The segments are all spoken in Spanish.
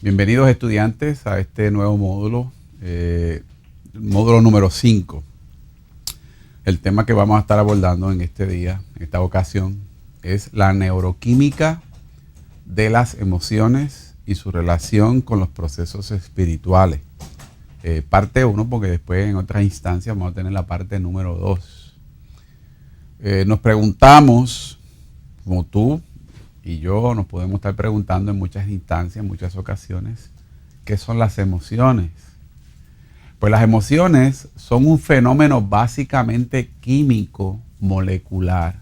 Bienvenidos estudiantes a este nuevo módulo, módulo número 5. El tema que vamos a estar abordando en este día, en esta ocasión, es la neuroquímica de las emociones y su relación con los procesos espirituales. Parte 1, porque después en otras instancias vamos a tener la parte número 2. Nos preguntamos, como tú y yo nos podemos estar preguntando en muchas instancias, en muchas ocasiones, ¿qué son las emociones? Pues las emociones son un fenómeno básicamente químico, molecular,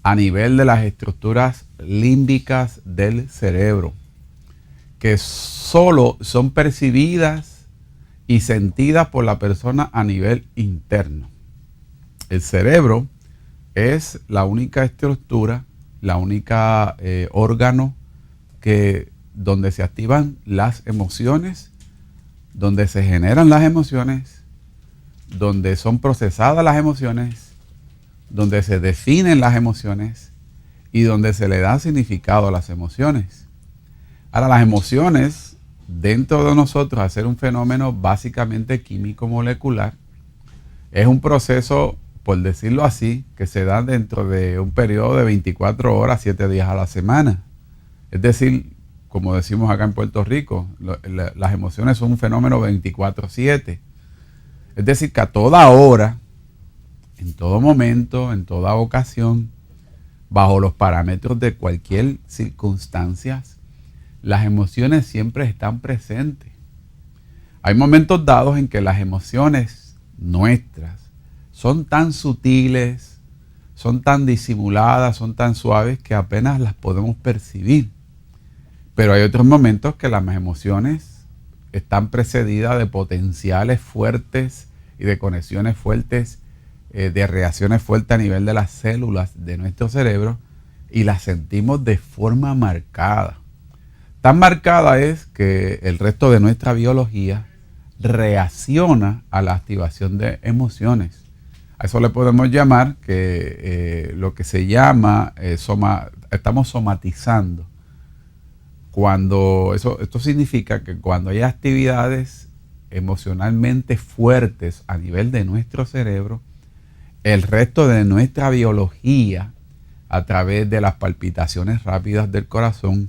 a nivel de las estructuras límbicas del cerebro, que solo son percibidas y sentidas por la persona a nivel interno. El cerebro es la única estructura, la única órgano donde se activan las emociones, donde se generan las emociones, donde son procesadas las emociones, donde se definen las emociones y donde se le da significado a las emociones. Ahora, las emociones dentro de nosotros, al ser un fenómeno básicamente químico molecular, es un proceso, por decirlo así, que se da dentro de un periodo de 24 horas, 7 días a la semana. Es decir, como decimos acá en Puerto Rico, las emociones son un fenómeno 24/7. Es decir, que a toda hora, en todo momento, en toda ocasión, bajo los parámetros de cualquier circunstancia, las emociones siempre están presentes. Hay momentos dados en que las emociones nuestras son tan sutiles, son tan disimuladas, son tan suaves que apenas las podemos percibir. Pero hay otros momentos que las emociones están precedidas de potenciales fuertes y de conexiones fuertes, de reacciones fuertes a nivel de las células de nuestro cerebro y las sentimos de forma marcada. Tan marcada es que el resto de nuestra biología reacciona a la activación de emociones. A eso le podemos llamar lo que se llama, estamos somatizando. Esto significa que cuando hay actividades emocionalmente fuertes a nivel de nuestro cerebro, el resto de nuestra biología, a través de las palpitaciones rápidas del corazón,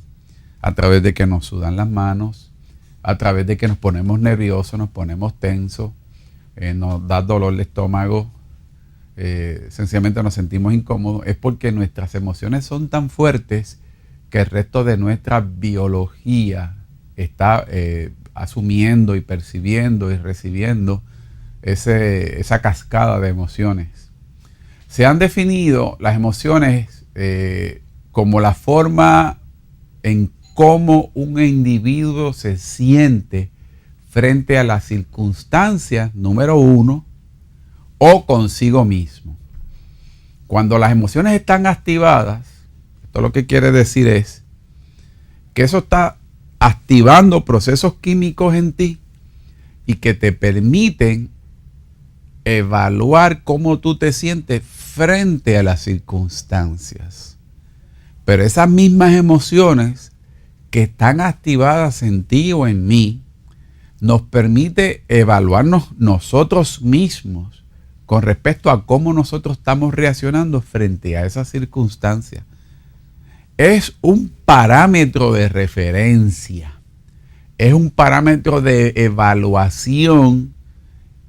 a través de que nos sudan las manos, a través de que nos ponemos nerviosos, nos ponemos tensos, nos da dolor de estómago, sencillamente nos sentimos incómodos, es porque nuestras emociones son tan fuertes que el resto de nuestra biología está asumiendo y percibiendo y recibiendo esa cascada de emociones. Se han definido las emociones como la forma en cómo un individuo se siente frente a las circunstancias, número 1, o consigo mismo. Cuando las emociones están activadas, esto lo que quiere decir es que eso está activando procesos químicos en ti y que te permiten evaluar cómo tú te sientes frente a las circunstancias. Pero esas mismas emociones que están activadas en ti o en mí nos permite evaluarnos nosotros mismos con respecto a cómo nosotros estamos reaccionando frente a esas circunstancias. Es un parámetro de referencia, es un parámetro de evaluación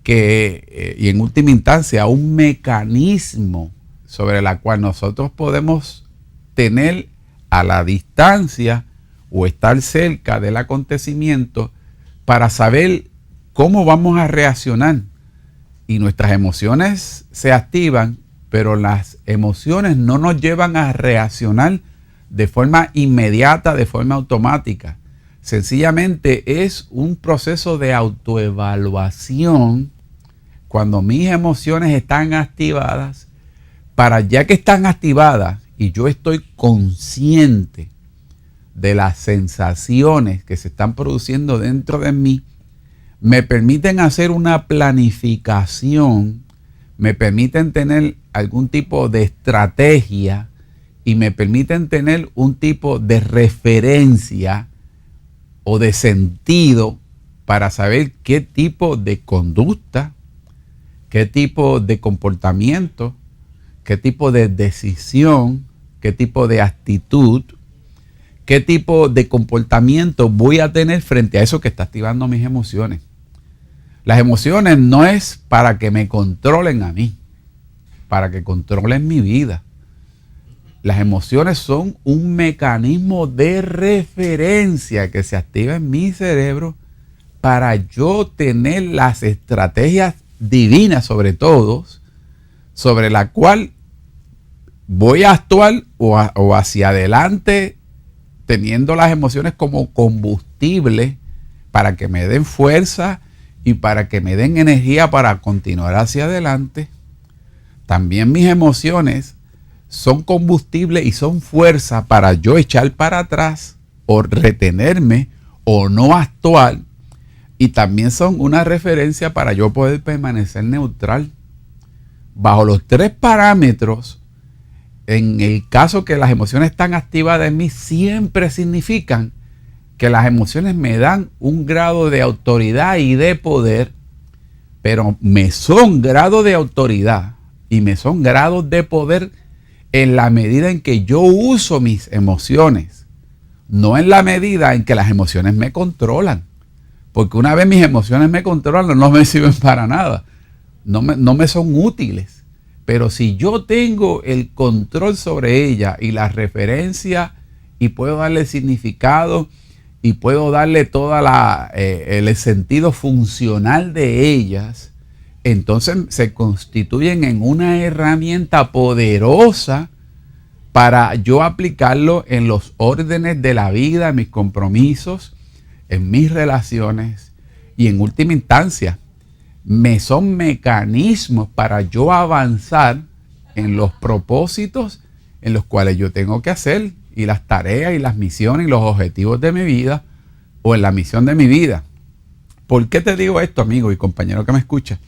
y en última instancia un mecanismo sobre el cual nosotros podemos tener a la distancia o estar cerca del acontecimiento para saber cómo vamos a reaccionar. Y nuestras emociones se activan, pero las emociones no nos llevan a reaccionar de forma inmediata, de forma automática. Sencillamente es un proceso de autoevaluación cuando mis emociones están activadas, ya que están activadas y yo estoy consciente de las sensaciones que se están produciendo dentro de mí, me permiten hacer una planificación, me permiten tener algún tipo de estrategia y me permiten tener un tipo de referencia o de sentido para saber qué tipo de conducta, qué tipo de comportamiento, qué tipo de decisión, qué tipo de actitud, qué tipo de comportamiento voy a tener frente a eso que está activando mis emociones. Las emociones no es para que me controlen a mí, para que controlen mi vida. Las emociones son un mecanismo de referencia que se activa en mi cerebro para yo tener las estrategias divinas, sobre todo, sobre la cual voy a actuar o hacia adelante, teniendo las emociones como combustible para que me den fuerza y para que me den energía para continuar hacia adelante. También mis emociones son combustible y son fuerza para yo echar para atrás o retenerme o no actuar. Y también son una referencia para yo poder permanecer neutral. Bajo los tres parámetros, en el caso que las emociones están activadas en mí, siempre significan que las emociones me dan un grado de autoridad y de poder, pero me son grados de autoridad y me son grados de poder en la medida en que yo uso mis emociones, no en la medida en que las emociones me controlan. Porque una vez mis emociones me controlan, no me sirven para nada, no me son útiles. Pero si yo tengo el control sobre ella y la referencia y puedo darle significado y puedo darle todo el sentido funcional de ellas, entonces se constituyen en una herramienta poderosa para yo aplicarlo en los órdenes de la vida, en mis compromisos, en mis relaciones y en última instancia me son mecanismos para yo avanzar en los propósitos en los cuales yo tengo que hacer y las tareas y las misiones y los objetivos de mi vida o en la misión de mi vida. ¿Por qué te digo esto, amigo y compañero que me escucha?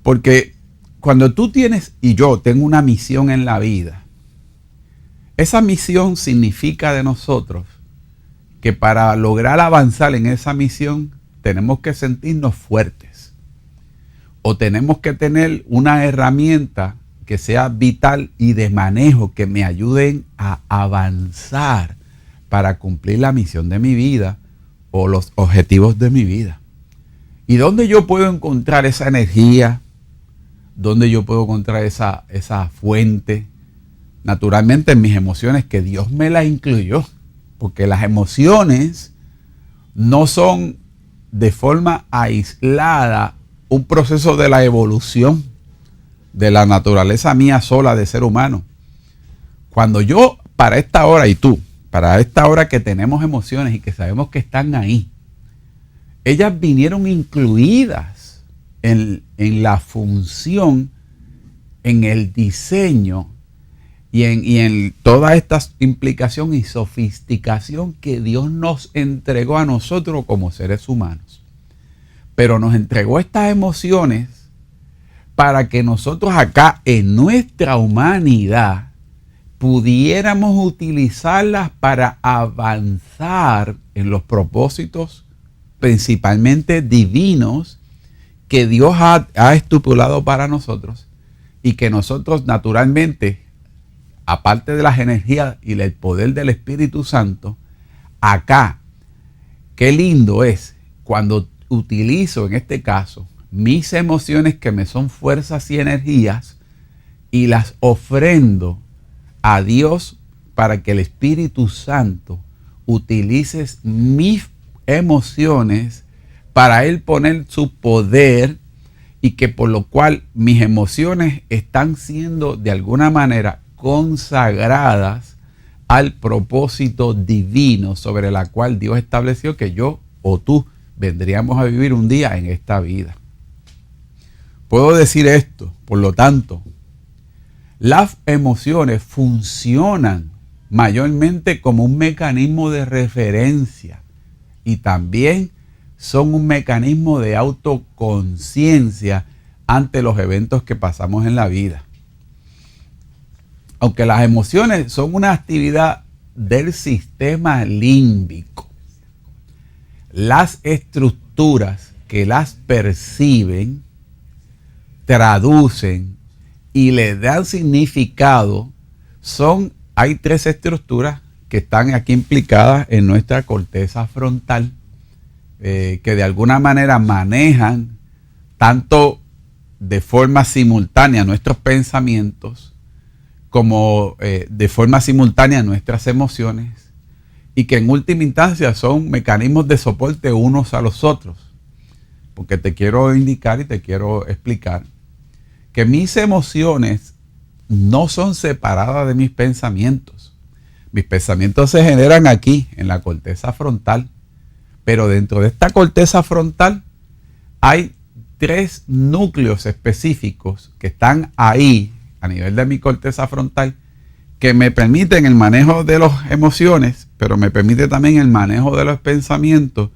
Porque cuando tú tienes y yo tengo una misión en la vida, esa misión significa de nosotros que para lograr avanzar en esa misión tenemos que sentirnos fuertes o tenemos que tener una herramienta que sea vital y de manejo que me ayuden a avanzar para cumplir la misión de mi vida o los objetivos de mi vida. ¿Y dónde yo puedo encontrar esa energía? ¿Dónde yo puedo encontrar esa fuente? Naturalmente en mis emociones, que Dios me las incluyó. Porque las emociones no son de forma aislada un proceso de la evolución de la naturaleza mía sola de ser humano. Cuando yo, para esta hora, y tú, para esta hora que tenemos emociones y que sabemos que están ahí, ellas vinieron incluidas en la función, en el diseño y en toda esta implicación y sofisticación que Dios nos entregó a nosotros como seres humanos. Pero nos entregó estas emociones para que nosotros acá en nuestra humanidad pudiéramos utilizarlas para avanzar en los propósitos principalmente divinos que Dios ha estipulado para nosotros y que nosotros naturalmente, aparte de las energías y el poder del Espíritu Santo, acá, qué lindo es cuando utilizo en este caso mis emociones que me son fuerzas y energías y las ofrendo a Dios para que el Espíritu Santo utilice mis emociones para Él poner su poder y que por lo cual mis emociones están siendo de alguna manera consagradas al propósito divino sobre la cual Dios estableció que yo o tú vendríamos a vivir un día en esta vida. Puedo decir esto, por lo tanto, las emociones funcionan mayormente como un mecanismo de referencia y también son un mecanismo de autoconciencia ante los eventos que pasamos en la vida. Aunque las emociones son una actividad del sistema límbico, las estructuras que las perciben, traducen y le dan significado hay 3 estructuras que están aquí implicadas en nuestra corteza frontal, que de alguna manera manejan tanto de forma simultánea nuestros pensamientos como de forma simultánea nuestras emociones, y que en última instancia son mecanismos de soporte unos a los otros. Porque te quiero indicar y te quiero explicar que mis emociones no son separadas de mis pensamientos. Mis pensamientos se generan aquí, en la corteza frontal, pero dentro de esta corteza frontal hay 3 núcleos específicos que están ahí, a nivel de mi corteza frontal, que me permiten el manejo de las emociones, pero me permite también el manejo de los pensamientos,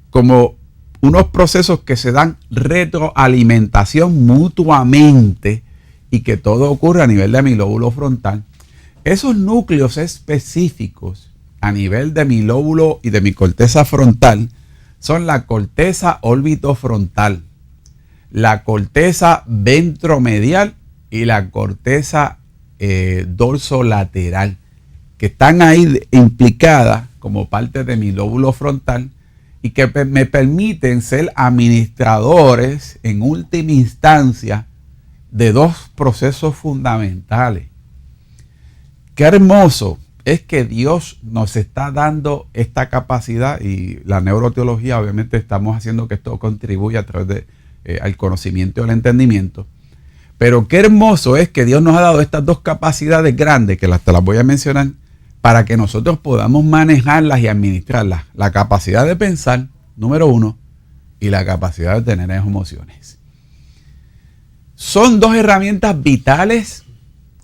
como unos procesos que se dan retroalimentación mutuamente y que todo ocurre a nivel de mi lóbulo frontal. Esos núcleos específicos a nivel de mi lóbulo y de mi corteza frontal son la corteza órbitofrontal, la corteza ventromedial y la corteza dorsolateral, que están ahí implicadas como parte de mi lóbulo frontal y que me permiten ser administradores en última instancia de 2 procesos fundamentales. Qué hermoso es que Dios nos está dando esta capacidad, y la neuroteología obviamente estamos haciendo que esto contribuya a través al conocimiento y al entendimiento. Pero qué hermoso es que Dios nos ha dado estas 2 capacidades grandes, que te las voy a mencionar, para que nosotros podamos manejarlas y administrarlas. La capacidad de pensar, número 1, y la capacidad de tener emociones. Son 2 herramientas vitales,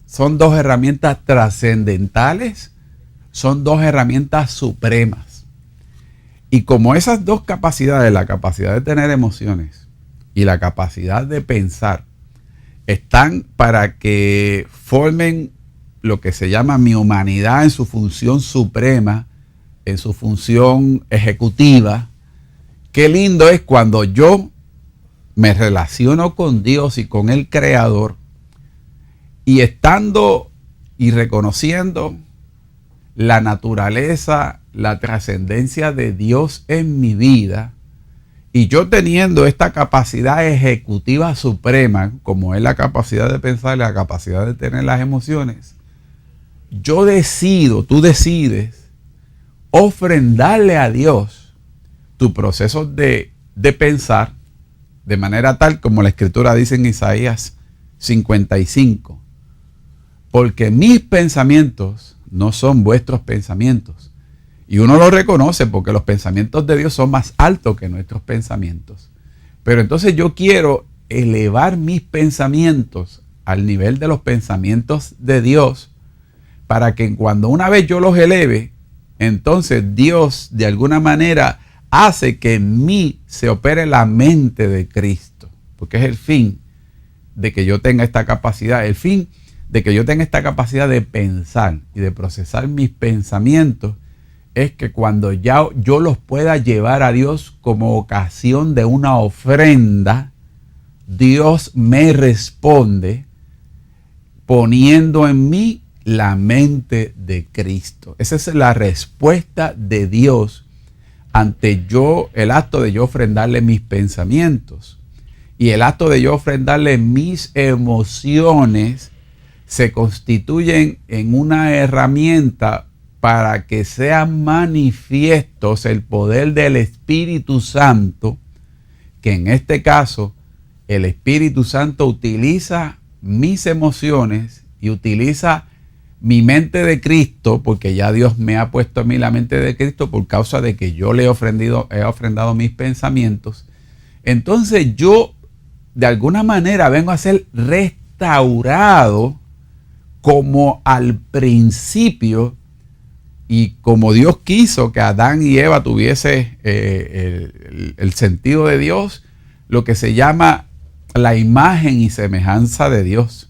son 2 herramientas trascendentales, son 2 herramientas supremas. Y como esas 2 capacidades, la capacidad de tener emociones y la capacidad de pensar, están para que formen lo que se llama mi humanidad en su función suprema, en su función ejecutiva. Qué lindo es cuando yo me relaciono con Dios y con el Creador, y estando y reconociendo la naturaleza, la trascendencia de Dios en mi vida, y yo teniendo esta capacidad ejecutiva suprema, como es la capacidad de pensar y la capacidad de tener las emociones, yo decido, tú decides, ofrendarle a Dios tu proceso de pensar, de manera tal como la Escritura dice en Isaías 55. Porque mis pensamientos no son vuestros pensamientos. Y uno lo reconoce porque los pensamientos de Dios son más altos que nuestros pensamientos. Pero entonces yo quiero elevar mis pensamientos al nivel de los pensamientos de Dios, para que cuando una vez yo los eleve, entonces Dios de alguna manera hace que en mí se opere la mente de Cristo. Porque es el fin de que yo tenga esta capacidad, el fin de que yo tenga esta capacidad de pensar y de procesar mis pensamientos, es que cuando ya yo los pueda llevar a Dios como ocasión de una ofrenda, Dios me responde poniendo en mí la mente de Cristo. Esa es la respuesta de Dios ante el acto de yo ofrendarle mis pensamientos. Y el acto de yo ofrendarle mis emociones se constituyen en una herramienta para que sean manifiestos el poder del Espíritu Santo, que en este caso el Espíritu Santo utiliza mis emociones y utiliza mi mente de Cristo, porque ya Dios me ha puesto a mí la mente de Cristo por causa de que yo le he ofrendado mis pensamientos. Entonces yo de alguna manera vengo a ser restaurado como al principio, y como Dios quiso que Adán y Eva tuviese el sentido de Dios, lo que se llama la imagen y semejanza de Dios.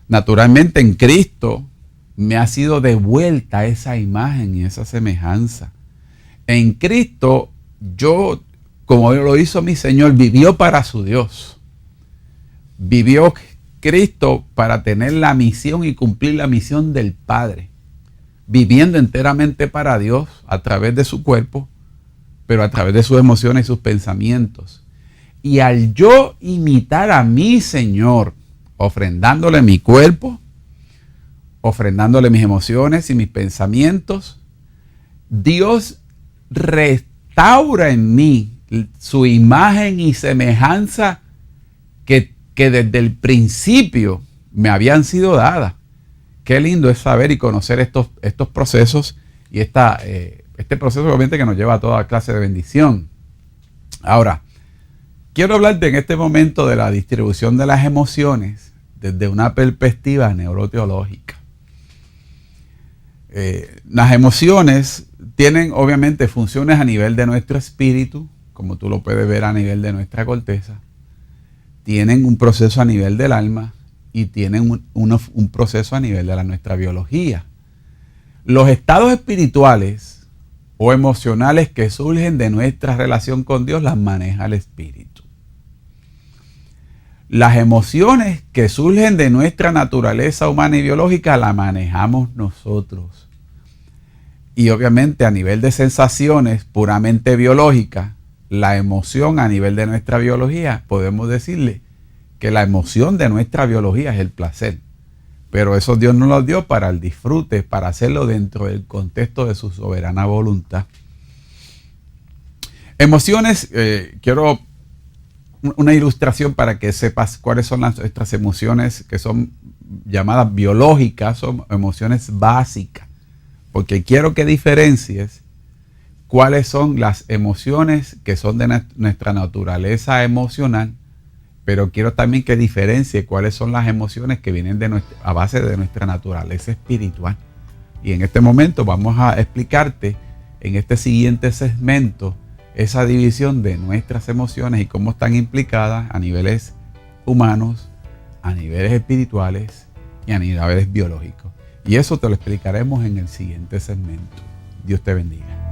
Naturalmente en Cristo me ha sido devuelta esa imagen y esa semejanza. En Cristo yo, como lo hizo mi Señor, vivió para su Dios. Vivió Cristo para tener la misión y cumplir la misión del Padre, viviendo enteramente para Dios a través de su cuerpo, pero a través de sus emociones y sus pensamientos. Y al yo imitar a mi Señor, ofrendándole mi cuerpo, ofrendándole mis emociones y mis pensamientos, Dios restaura en mí su imagen y semejanza que desde el principio me habían sido dadas. Qué lindo es saber y conocer estos procesos y este proceso obviamente que nos lleva a toda clase de bendición. Ahora, quiero hablarte en este momento de la distribución de las emociones desde una perspectiva neuroteológica. Las emociones tienen obviamente funciones a nivel de nuestro espíritu, como tú lo puedes ver a nivel de nuestra corteza. Tienen un proceso a nivel del alma y tienen un proceso a nivel de nuestra biología. Los estados espirituales o emocionales que surgen de nuestra relación con Dios las maneja el espíritu. Las emociones que surgen de nuestra naturaleza humana y biológica las manejamos nosotros. Y obviamente a nivel de sensaciones puramente biológicas, la emoción a nivel de nuestra biología, podemos decirle que la emoción de nuestra biología es el placer. Pero eso Dios nos lo dio para el disfrute, para hacerlo dentro del contexto de su soberana voluntad. Emociones, quiero una ilustración para que sepas cuáles son nuestras emociones que son llamadas biológicas, son emociones básicas. Porque quiero que diferencies cuáles son las emociones que son de nuestra naturaleza emocional, pero quiero también que diferencie cuáles son las emociones que vienen a base de nuestra naturaleza espiritual. Y en este momento vamos a explicarte en este siguiente segmento esa división de nuestras emociones y cómo están implicadas a niveles humanos, a niveles espirituales y a niveles biológicos. Y eso te lo explicaremos en el siguiente segmento. Dios te bendiga.